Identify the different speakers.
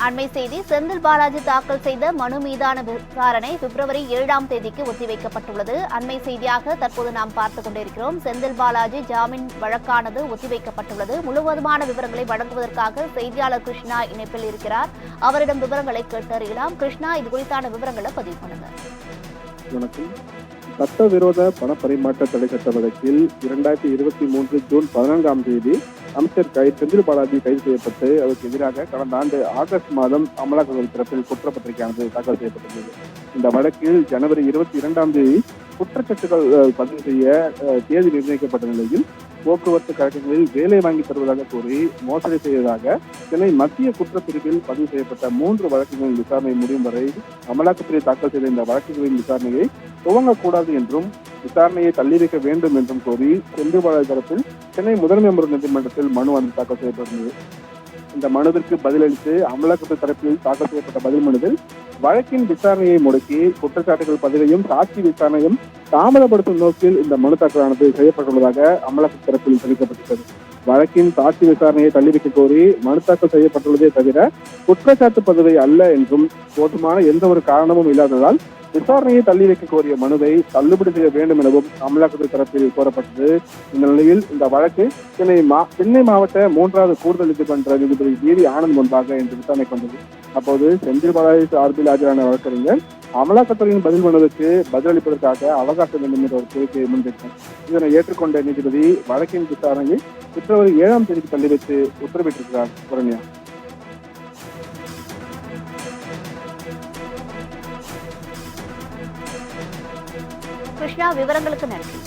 Speaker 1: அண்மை செய்தி செந்தில் பாலாஜி தாக்கல் செய்த மனு மீதான விசாரணை பிப்ரவரி 7ஆம் தேதிக்கு ஒத்திவைக்கப்பட்டுள்ளது. அண்மை செய்தியாக தற்போது நாம் பார்த்துக் கொண்டிருக்கிறோம். செந்தில் பாலாஜி ஜாமீன் வழக்கானது ஒத்திவைக்கப்பட்டுள்ளது. முழுவதுமான விவரங்களை வழங்குவதற்காக செய்தியாளர் கிருஷ்ணா இணைப்பில் இருக்கிறார். அவரிடம் விவரங்களை கேட்டறியலாம். கிருஷ்ணா, இது குறித்தான விவரங்களை பதிவு பண்ணுங்க.
Speaker 2: வணக்கம். சட்டவிரோத பண பரிமாற்ற தடை சட்ட வழக்கில் 2023 ஜூன் 14ஆம் தேதி அமைச்சர் செந்தில் பாலாஜி கைது செய்யப்பட்டு அதற்கு எதிராக கடந்த ஆண்டு ஆகஸ்ட் மாதம் அமலாக்கத்துறை தரப்பில் குற்றப்பத்திரிகையானது தாக்கல் செய்யப்பட்டுள்ளது. இந்த வழக்கில் ஜனவரி 22ஆம் தேதி குற்றச்சாட்டுகள் பதிவு செய்ய தேதி நிர்ணயிக்கப்பட்ட நிலையில் போக்குவரத்து கழகங்களில் வேலை வாங்கி தருவதாக கூறி மோசடி செய்ததாக சென்னை மத்திய குற்றப்பிரிவில் பதிவு செய்யப்பட்ட 3 வழக்குகளின் விசாரணை முடியும் வரை அமலாக்கத்துறை தாக்கல் செய்த இந்த வழக்குகளின் விசாரணையை துவங்கக்கூடாது என்றும் விசாரணையை தள்ளி வைக்க வேண்டும் என்றும் கோரி செந்தில் பாலாஜி தரப்பில் சென்னை முதன்மை அமர்வு நீதிமன்றத்தில் மனு தாக்கல் செய்யப்பட்டுள்ளது. இந்த மனுவிற்கு பதிலளித்து அமலாக்கத்துறை தரப்பில் தாக்கல் செய்யப்பட்ட பதில் மனுவில் வழக்கின் விசாரணையை முடக்கி குற்றச்சாட்டுகள் பதிவையும் சாட்சி விசாரணையும் தாமதப்படுத்தும் நோக்கில் இந்த மனு தாக்கலானது செய்யப்பட்டுள்ளதாக அமலாக்கத்துறை தரப்பில் தெரிவிக்கப்பட்டுள்ளது. வழக்கின் சாட்சி விசாரணையை தள்ளி வைக்க கோரி மனு தாக்கல் செய்யப்பட்டுள்ளதே தவிர குற்றச்சாட்டு பதிவை அல்ல என்றும் போதுமான எந்த ஒரு காரணமும் இல்லாததால் விசாரணையை தள்ளி வைக்க கோரிய மனுவை தள்ளுபடி செய்ய வேண்டும் எனவும் அமலாக்கத்துறை தரப்பில் கோரப்பட்டது. இந்த நிலையில் இந்த வழக்கு சென்னை மாவட்ட 3வது கூடுதல் நீதிமன்ற நீதிபதி ஜி.வி. ஆனந்த் முன்பாக இன்று விசாரணை கொண்டது. அப்போது செந்தில் பாலாஜி சார்பில் ஆஜரான வழக்கறிஞர் அமலாக்கத்துறையின் பதில் மனுவுக்கு பதிலளிப்பதற்காக அவகாசம் வேண்டும் என்ற ஒரு கோரிக்கையை முன்வைத்தார். இதனை ஏற்றுக்கொண்ட நீதிபதி வழக்கின் விசாரணையை பிப்ரவரி 7ஆம் தேதிக்கு தள்ளி வைத்து உத்தரவிட்டிருக்கிறார். புரண்யா.
Speaker 1: கிருஷ்ணா, விவரங்களுக்கு நன்றி.